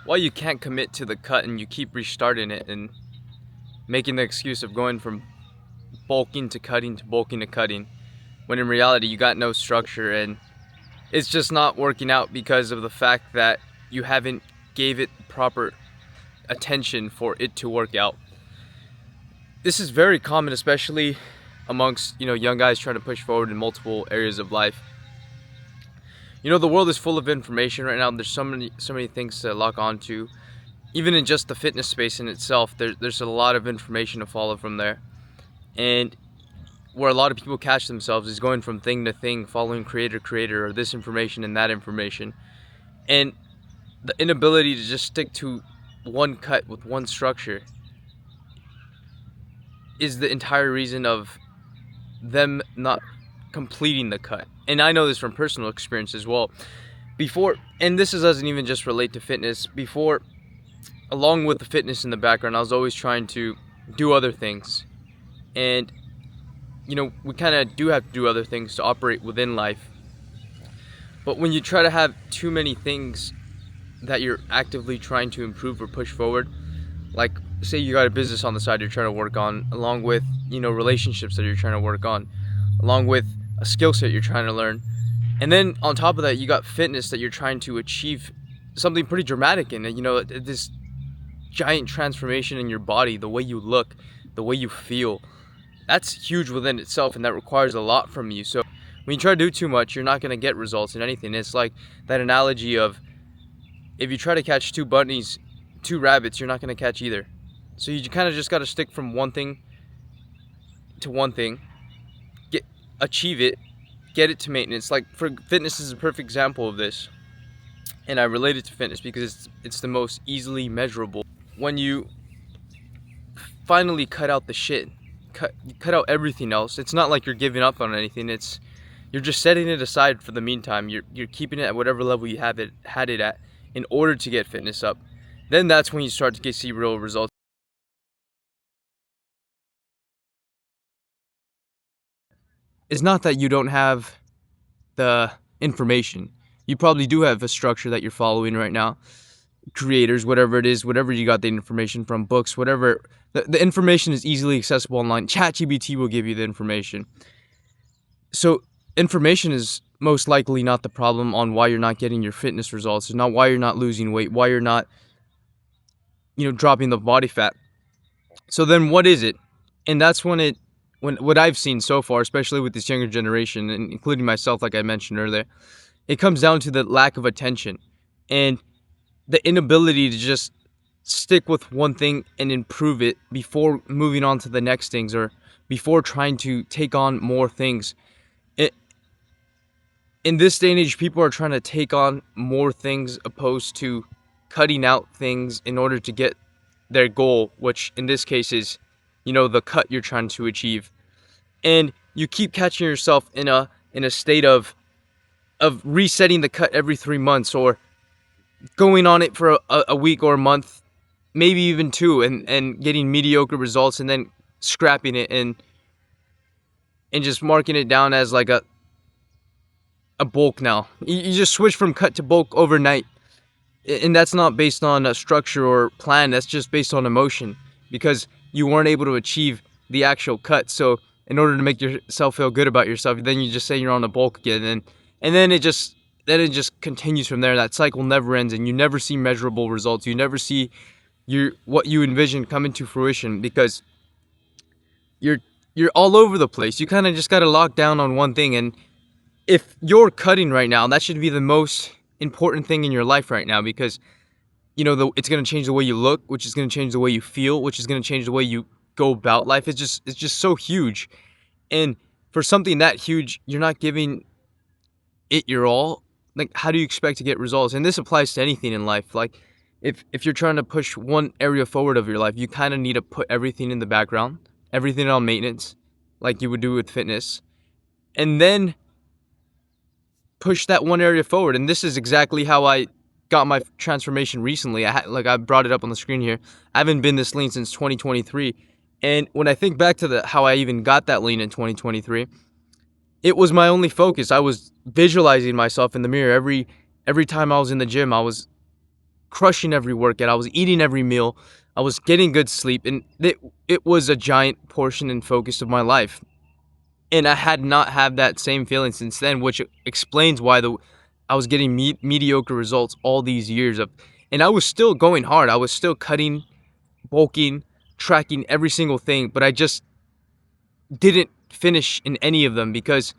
Why you can't commit to the cut and you keep restarting it and making the excuse of going from bulking to cutting to bulking to cutting, when in reality you got no structure, and it's just not working out because of the fact that you haven't gave it proper attention for it to work out. This is very common, especially amongst young guys trying to push forward in multiple areas of life. The world is full of information right now. There's so many things to lock onto. Even in just the fitness space in itself, there's a lot of information to follow from there. And where a lot of people catch themselves is going from thing to thing, following creator, or this information and that information. And the inability to just stick to one cut with one structure is the entire reason of them not completing the cut. And I know this from personal experience as well. Before, and this doesn't even just relate to fitness, before, along with the fitness in the background, I was always trying to do other things. And we kind of do have to do other things to operate within life. But when you try to have too many things that you're actively trying to improve or push forward, like say you got a business on the side you're trying to work on, along with relationships that you're trying to work on, along with a skill set you're trying to learn, and then on top of that you got fitness that you're trying to achieve something pretty dramatic in, this giant transformation in your body, the way you look, the way you feel. That's huge within itself, and that requires a lot from you. So when you try to do too much, you're not going to get results in anything. It's like that analogy of, if you try to catch two rabbits, you're not going to catch either. So you kind of just got to stick from one thing to one thing, achieve it, get it to maintenance. Like for fitness is a perfect example of this, and I relate it to fitness because it's the most easily measurable. When you finally cut out the shit, cut out everything else, it's not like you're giving up on anything. You're just setting it aside for the meantime. You're keeping it at whatever level you had it at in order to get fitness up. Then that's when you start to see real results. It's not that you don't have the information. You probably do have a structure that you're following right now. Creators, whatever it is, whatever you got the information from, books, whatever. The information is easily accessible online. ChatGPT will give you the information. So information is most likely not the problem on why you're not getting your fitness results. It's not why you're not losing weight, why you're not, dropping the body fat. So then what is it? And that's when what I've seen so far, especially with this younger generation, and including myself, like I mentioned earlier, it comes down to the lack of attention and the inability to just stick with one thing and improve it before moving on to the next things, or before trying to take on more things. In this day and age, people are trying to take on more things opposed to cutting out things in order to get their goal, which in this case is, the cut you're trying to achieve. And you keep catching yourself in a state of resetting the cut every 3 months, or going on it for a week or a month, maybe even two, and getting mediocre results, and then scrapping it and just marking it down as like a bulk now. You just switch from cut to bulk overnight. And that's not based on a structure or plan. That's just based on emotion, because you weren't able to achieve the actual cut. So in order to make yourself feel good about yourself, then you just say you're on a bulk again, and then it just continues from there. That cycle never ends, and you never see measurable results. You never see what you envision come into fruition, because you're all over the place. You kind of just got to lock down on one thing. And if you're cutting right now, that should be the most important thing in your life right now, because it's going to change the way you look, which is going to change the way you feel, which is going to change the way you go about life. It's just so huge. And for something that huge, you're not giving it your all. Like, how do you expect to get results? And this applies to anything in life. Like, if you're trying to push one area forward of your life, you kind of need to put everything in the background, everything on maintenance, like you would do with fitness, and then push that one area forward. And this is exactly how I got my transformation recently. I brought it up on the screen here. I haven't been this lean since 2023. And when I think back to how I even got that lean in 2023, it was my only focus. I was visualizing myself in the mirror every time I was in the gym. I was crushing every workout. I was eating every meal. I was getting good sleep, and it was a giant portion and focus of my life. And I had not had that same feeling since then, which explains why I was getting mediocre results all these years of, and I was still going hard. I was still cutting, bulking, tracking every single thing, but I just didn't finish in any of them because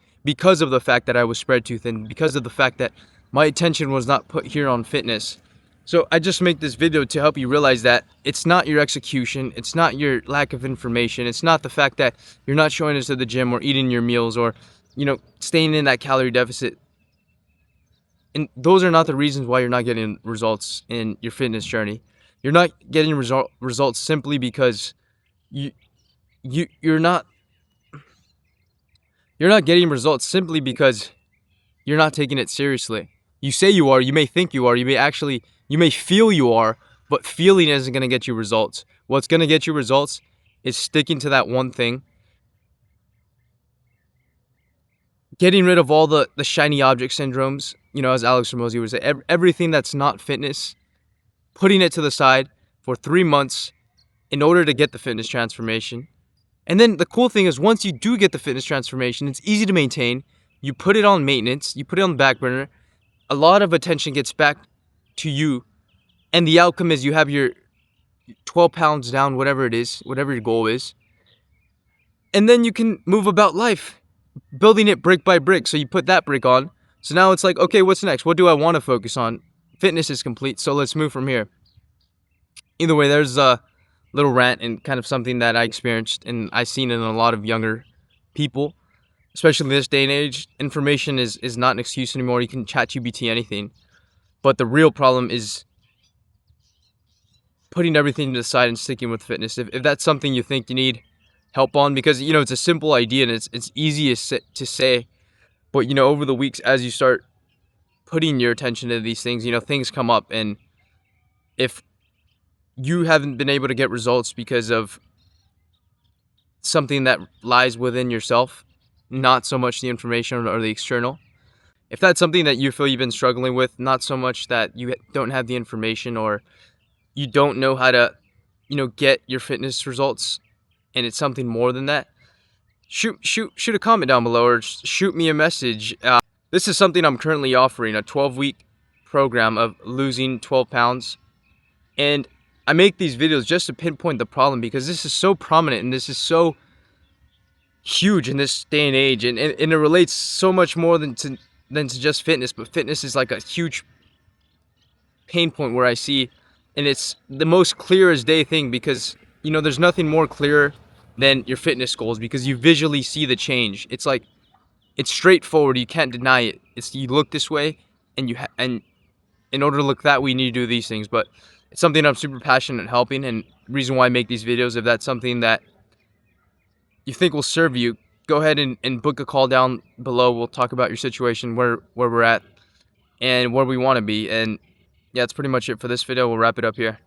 of the fact that I was spread too thin, because of the fact that my attention was not put here on fitness. So I just make this video to help you realize that it's not your execution, it's not your lack of information, it's not the fact that you're not showing us to the gym or eating your meals or, staying in that calorie deficit. And those are not the reasons why you're not getting results in your fitness journey. You're not getting results simply because you you you're not you're not getting results simply because you're not taking it seriously. You say you are, you may think you are, you may feel you are, but feeling isn't going to get you results. What's going to get you results is sticking to that one thing, getting rid of all the shiny object syndromes, as Alex Ramosi would say, everything that's not fitness, putting it to the side for 3 months in order to get the fitness transformation. And then the cool thing is, once you do get the fitness transformation, it's easy to maintain. You put it on maintenance, you put it on the back burner, a lot of attention gets back to you, and the outcome is you have your 12 pounds down, whatever it is, whatever your goal is. And then you can move about life, building it brick by brick. So you put that brick on. So now it's like, okay, what's next? What do I want to focus on? Fitness is complete, so let's move from here. Either way, there's a little rant and kind of something that I experienced and I've seen in a lot of younger people, especially in this day and age. Information is not an excuse anymore. You can chat GPT anything. But the real problem is putting everything to the side and sticking with fitness. If that's something you think you need help on, because, it's a simple idea and it's easy to say, but, over the weeks, as you start putting your attention to these things, things come up. And if you haven't been able to get results because of something that lies within yourself, not so much the information or the external, if that's something that you feel you've been struggling with, not so much that you don't have the information or you don't know how to, get your fitness results, and it's something more than that, shoot a comment down below or shoot me a message. This is something I'm currently offering, a 12-week program of losing 12 pounds. And I make these videos just to pinpoint the problem because this is so prominent and this is so huge in this day and age, and it relates so much more than to just fitness. But fitness is like a huge pain point where I see, and it's the most clear as day thing because there's nothing more clear than your fitness goals because you visually see the change. It's like, it's straightforward, you can't deny it. It's, you look this way and and in order to look that way you need to do these things. But it's something I'm super passionate in helping, and reason why I make these videos. If that's something that you think will serve you, go ahead and book a call down below. We'll talk about your situation, where we're at and where we want to be. And yeah, that's pretty much it for this video. We'll wrap it up here.